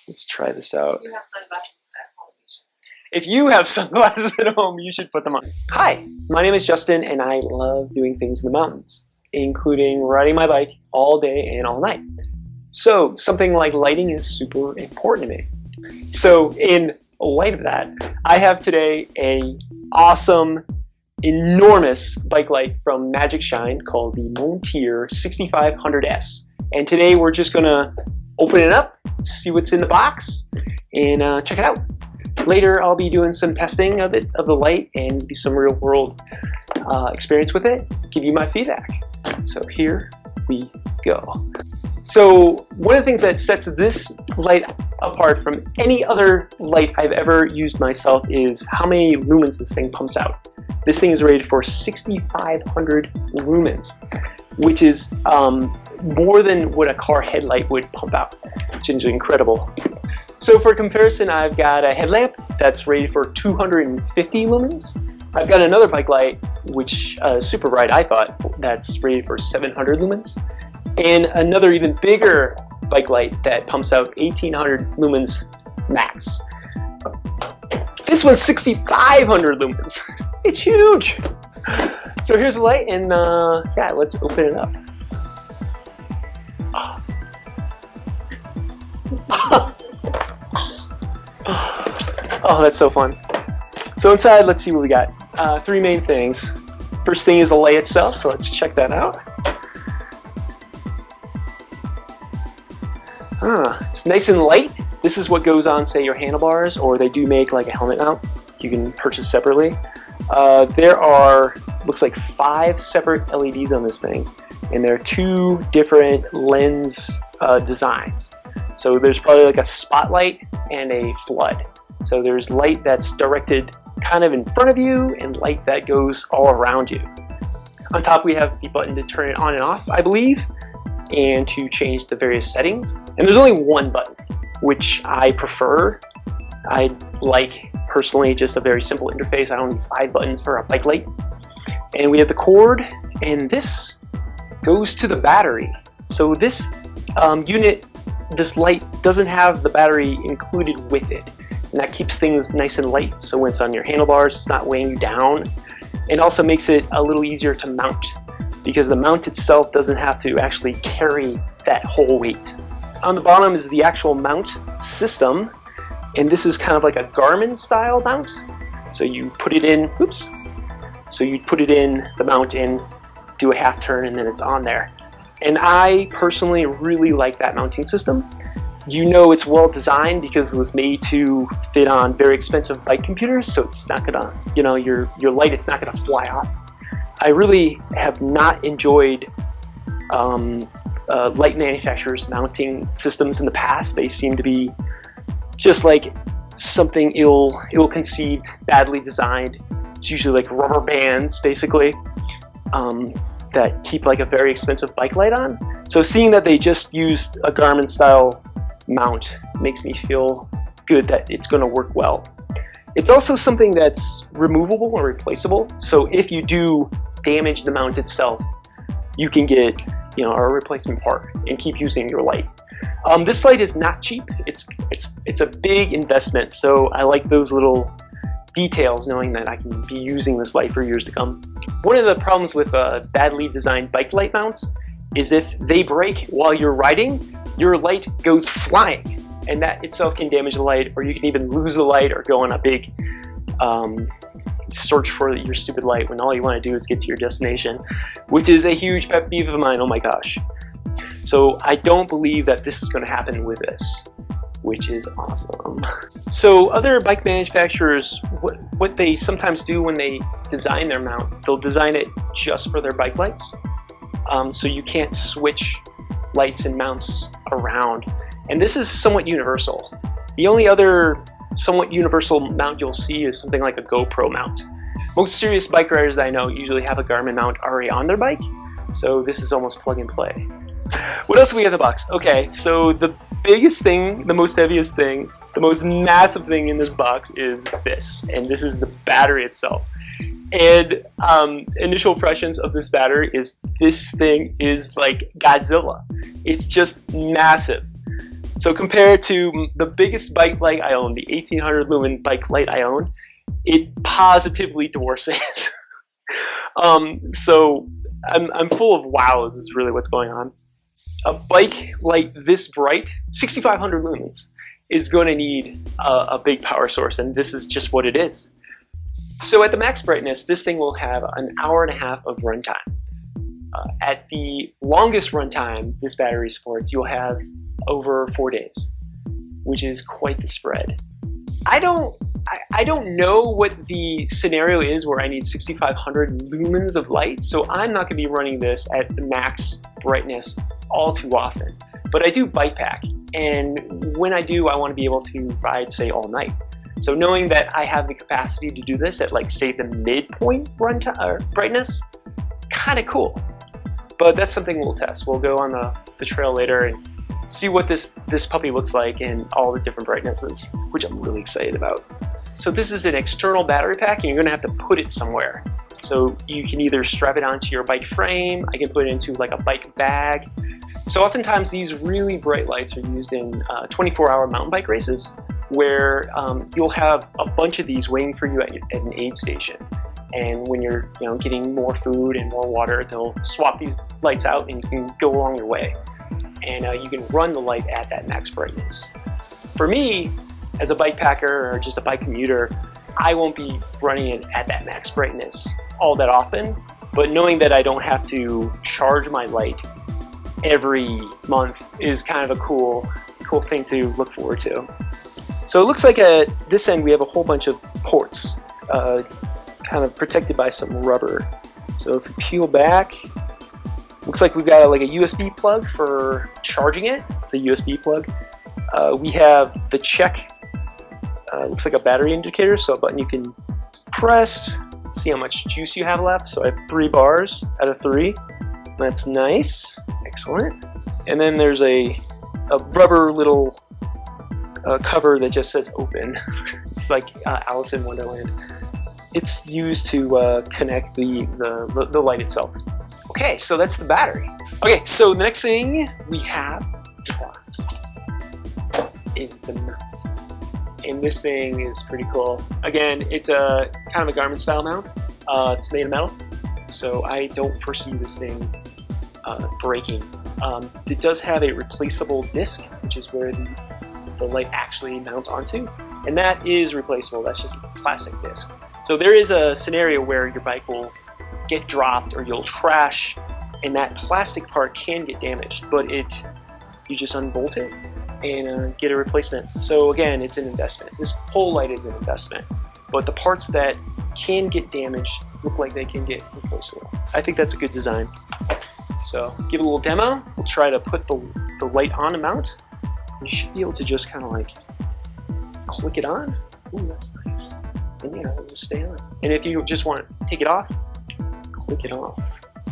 Let's try this out. You have sunglasses at home. If you have sunglasses at home, you should put them on. Hi, my name is Justin, and I love doing things in the mountains, including riding my bike all day and all night. So something like lighting is super important to me. So in light of that, I have today a awesome, enormous bike light from Magicshine called the Monteer 6500S. And today we're just gonna open it up, see what's in the box, and check it out. Later I'll be doing some testing of it, of the light, and do some real world experience with it, give you my feedback. So here we go. So one of the things that sets this light apart from any other light I've ever used myself is how many lumens this thing pumps out. This thing is rated for 6,500 lumens, which is more than what a car headlight would pump out, which is incredible. So for comparison, I've got a headlamp that's rated for 250 lumens. I've got another bike light, which super bright I thought, that's rated for 700 lumens. And another even bigger bike light that pumps out 1,800 lumens max. This one's 6,500 lumens. It's huge. So here's the light, and yeah, let's open it up. Oh, that's so fun. So inside, let's see what we got. Three main things. First thing is the light itself, so let's check that out. It's nice and light. This is what goes on, say, your handlebars, or they do make like a helmet mount. You can purchase separately. There are, looks like 5 separate LEDs on this thing, and there are 2 different lens designs. So there's probably like a spotlight and a flood. So there's light that's directed kind of in front of you and light that goes all around you. On top we have the button to turn it on and off, I believe, and to change the various settings. And there's only one button, which I prefer. I like, personally, just a very simple interface. I don't need 5 buttons for a bike light. And we have the cord, and this goes to the battery. So this unit, this light doesn't have the battery included with it. And that keeps things nice and light, so when it's on your handlebars, it's not weighing you down. It also makes it a little easier to mount, because the mount itself doesn't have to actually carry that whole weight. On the bottom is the actual mount system, and this is kind of like a Garmin style mount. So you put it in, oops, so you put it in the mount and do a half turn, and then it's on there. And I personally really like that mounting system. You know it's well designed because it was made to fit on very expensive bike computers, so it's not gonna, you know, your light, it's not gonna fly off. I really have not enjoyed light manufacturers mounting systems in the past. They seem to be just like something ill-conceived, badly designed. It's usually like rubber bands, basically, that keep like a very expensive bike light on. So seeing that they just used a Garmin style mount makes me feel good that it's going to work well. It's also something that's removable or replaceable. So if you do damage the mount itself, you can get, you know, a replacement part and keep using your light. This light is not cheap. It's a big investment. So I like those little details, knowing that I can be using this light for years to come. One of the problems with badly designed bike light mounts is if they break while you're riding, your light goes flying, and that itself can damage the light, or you can even lose the light or go on a big search for your stupid light when all you want to do is get to your destination, which is a huge pet peeve of mine. Oh my gosh. So I don't believe that this is going to happen with this, which is awesome. So other bike manufacturers, what they sometimes do when they design their mount, they'll design it just for their bike lights. So you can't switch lights and mounts around. And this is somewhat universal. The only other somewhat universal mount you'll see is something like a GoPro mount. Most serious bike riders that I know usually have a Garmin mount already on their bike, so this is almost plug and play. What else do we have in the box? Okay, so the biggest thing, the most heaviest thing, the most massive thing in this box is this, and this is the battery itself. And initial impressions of this battery is this thing is like Godzilla. It's just massive. So compared to the biggest bike light I own, the 1800 lumen bike light I own, it positively dwarfs it. So I'm full of wows is really what's going on. A bike light this bright, 6500 lumens, is going to need a big power source, and this is just what it is. So at the max brightness, this thing will have an hour and a half of runtime. At the longest runtime this battery supports, you'll have over 4 days, which is quite the spread. I don't know what the scenario is where I need 6500 lumens of light, so I'm not going to be running this at the max brightness all too often. But I do bike pack, and when I do, I want to be able to ride, say, all night. So knowing that I have the capacity to do this at, like, say, the midpoint brightness, kind of cool. But that's something we'll test. We'll go on the trail later and see what this puppy looks like in all the different brightnesses, which I'm really excited about. So this is an external battery pack, and you're gonna have to put it somewhere. So you can either strap it onto your bike frame, I can put it into like a bike bag. So oftentimes these really bright lights are used in 24-hour mountain bike races, where you'll have a bunch of these waiting for you at an aid station. And when you're getting more food and more water, they'll swap these lights out and you can go along your way. And you can run the light at that max brightness. For me, as a bike packer or just a bike commuter, I won't be running it at that max brightness all that often, but knowing that I don't have to charge my light every month is kind of a cool thing to look forward to. So it looks like at this end we have a whole bunch of ports, kind of protected by some rubber. So if you peel back, looks like we've got like a USB plug for charging it. It's a USB plug. We have the check, looks like a battery indicator, so a button you can press, see how much juice you have left. So I have 3 bars out of 3. That's nice, excellent. And then there's a rubber little cover that just says open. It's like Alice in Wonderland. It's used to connect the light itself. Okay, so that's the battery. Okay, so the next thing we have in the box is the mount. And this thing is pretty cool. Again, it's a kind of a Garmin style mount. It's made of metal, so I don't foresee this thing breaking. It does have a replaceable disc, which is where the light actually mounts onto, and that is replaceable. That's just a plastic disc. So there is a scenario where your bike will get dropped or you'll crash, and that plastic part can get damaged, but you just unbolt it and get a replacement. So again, it's an investment. This pole light is an investment, but the parts that can get damaged look like they can get replaceable. I think that's a good design. So give it a little demo. We'll try to put the light on a mount. You should be able to just kind of like click it on. Ooh, that's nice. And yeah, it'll just stay on. And if you just want to take it off, click it off.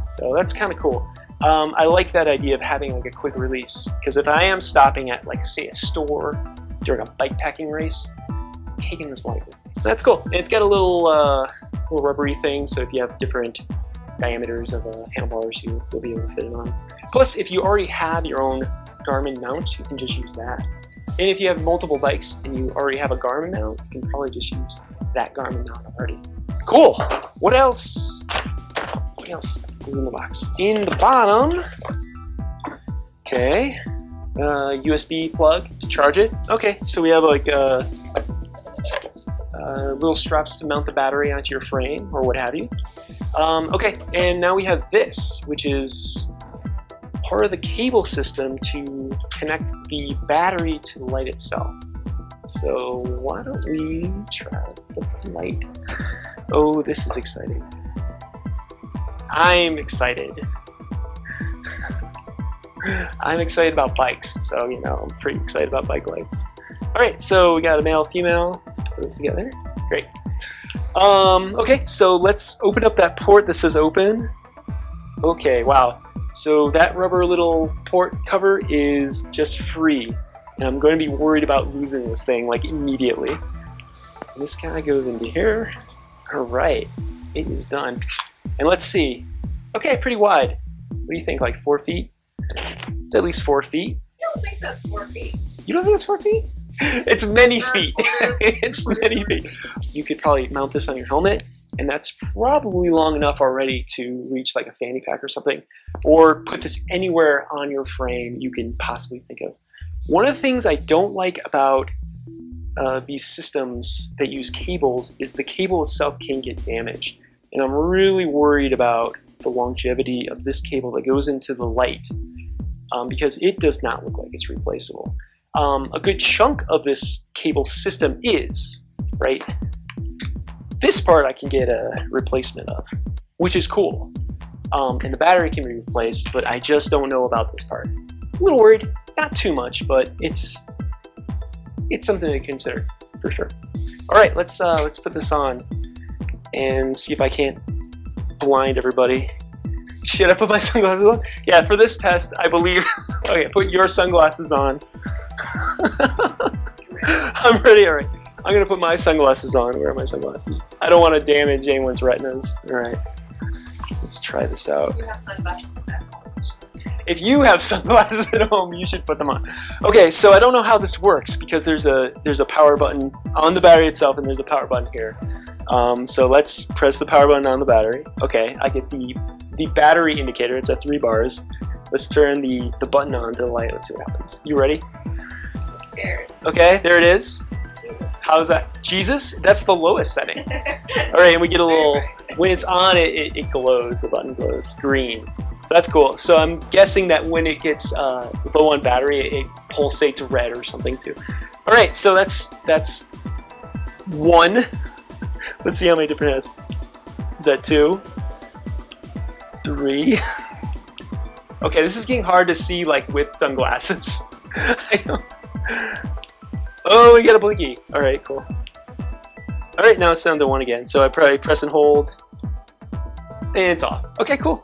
So that's kind of cool. I like that idea of having like a quick release, because if I am stopping at, like, say, a store during a bike packing race, I'm taking this light with me. That's cool. And it's got a little rubbery thing, so if you have different diameters of handlebars, you'll be able to fit it on. Plus, if you already have your own Garmin mount, you can just use that. And if you have multiple bikes and you already have a Garmin mount, you can probably just use that Garmin mount already. Cool. What else? What else is in the box? In the bottom, okay, USB plug to charge it. Okay, so we have like little straps to mount the battery onto your frame or what have you. Okay, and now we have this, which is part of the cable system to connect the battery to the light itself. So why don't we try to put the light? Oh, this is exciting. I'm excited. I'm excited about bikes, so I'm pretty excited about bike lights. All right, so we got a male, female. Let's put those together. Great. Okay, so let's open up that port that says open. Okay, wow. So that rubber little port cover is just free, and I'm going to be worried about losing this thing like immediately. And this guy goes into here. All right, it is done. And let's see. Okay, pretty wide. What do you think, like 4 feet? It's at least 4 feet. I don't think that's 4 feet. You don't think it's 4 feet? It's many feet. It's many feet. You could probably mount this on your helmet, and that's probably long enough already to reach like a fanny pack or something, or put this anywhere on your frame you can possibly think of. One of the things I don't like about these systems that use cables is the cable itself can get damaged, and I'm really worried about the longevity of this cable that goes into the light, because it does not look like it's replaceable. A good chunk of this cable system is, right? This part I can get a replacement of, which is cool. And the battery can be replaced, but I just don't know about this part. A little worried, not too much, but it's something to consider for sure. All right, let's put this on and see if I can't blind everybody. Should I put my sunglasses on? Yeah, for this test, I believe. Okay, put your sunglasses on. I'm ready. All right, I'm gonna put my sunglasses on. Where are my sunglasses? I don't want to damage anyone's retinas. All right, let's try this out. You have sunglasses at home. If you have sunglasses at home, you should put them on. Okay, so I don't know how this works because there's a power button on the battery itself, and there's a power button here. So let's press the power button on the battery. Okay, I get the battery indicator. It's at 3 bars. Let's turn the button on to the light. Let's see what happens. You ready? I'm scared. Okay, there it is. Jesus. How's that? Jesus? That's the lowest setting. All right, and we get a little, when it's on, it glows. The button glows green. So that's cool. So I'm guessing that when it gets low on battery, it pulsates red or something too. All right, so that's 1. Let's see how many different it has. Is that 2? 3. Okay, this is getting hard to see like with sunglasses. Oh, we got a blinky. All right, cool. All right, now it's down to 1 again. So I probably press and hold, and it's off. Okay, cool.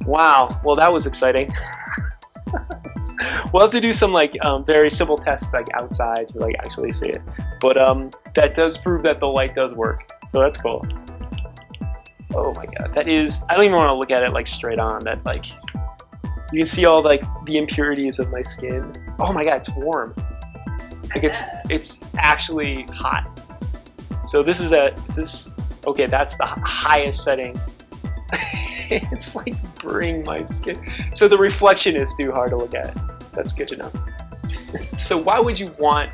Wow, well that was exciting. We'll have to do some like very simple tests like outside to like actually see it. But that does prove that the light does work. So that's cool. Oh my god, that is, I don't even want to look at it like straight on. That like, you can see all like the impurities of my skin. Oh my god, it's warm. Like it's actually hot. So this is okay, that's the highest setting. It's like burning my skin. So the reflection is too hard to look at. That's good to know. So why would you want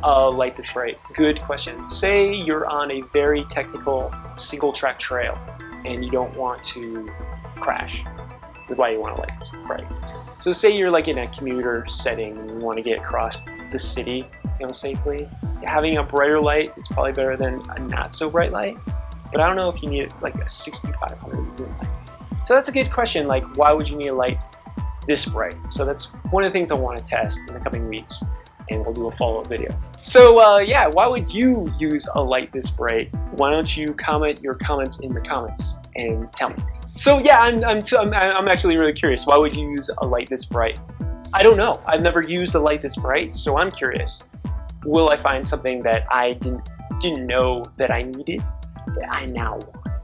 a light this bright? Good question. Say you're on a very technical single track trail and you don't want to crash. That's why you want a light this bright. So say you're like in a commuter setting and you want to get across the city, safely. Having a brighter light is probably better than a not so bright light. But I don't know if you need like a 6500 lumen light. So that's a good question, like why would you need a light this bright? So that's one of the things I want to test in the coming weeks, and we'll do a follow-up video. So yeah, why would you use a light this bright? Why don't you comment your comments in the comments and tell me. So yeah, I'm actually really curious. Why would you use a light this bright? I don't know. I've never used a light this bright, so I'm curious. Will I find something that I didn't know that I needed that I now want?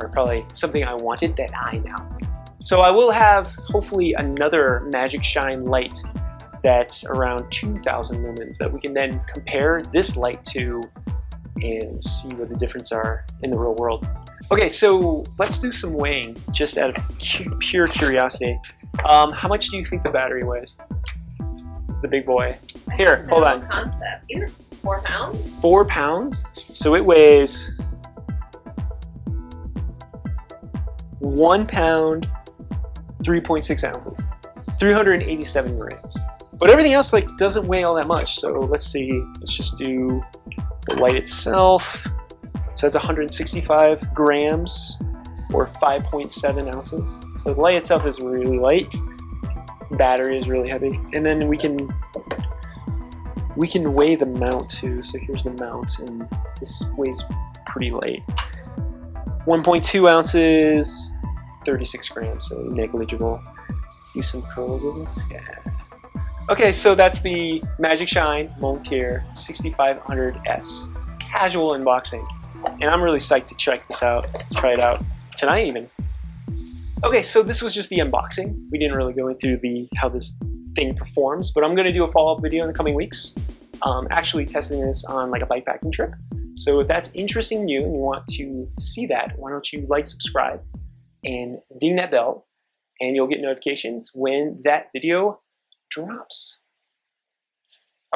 Or probably something I wanted that I now want. So I will have hopefully another Magicshine light that's around 2000 lumens that we can then compare this light to and see what the differences are in the real world. Okay, so let's do some weighing just out of pure curiosity. How much do you think the battery weighs? It's the big boy. Here, hold on. Concept. Even 4 pounds? 4 pounds? So it weighs 1 pound, 3.6 ounces, 387 grams. But everything else like doesn't weigh all that much. So let's see. Let's just do the light itself. So it's 165 grams or 5.7 ounces. So the light itself is really light. Battery is really heavy. And then we can weigh the mount too. So here's the mount, and this weighs pretty light. 1.2 ounces, 36 grams, so negligible. Do some curls of this. Yeah. Okay, so that's the Magicshine Monteer 6500S casual unboxing. And I'm really psyched to check this out, try it out tonight even. Okay, so this was just the unboxing. We didn't really go into how this thing performs, but I'm going to do a follow-up video in the coming weeks, actually testing this on like a bikepacking trip. So if that's interesting to you and you want to see that, why don't you like, subscribe, and ding that bell, and you'll get notifications when that video drops.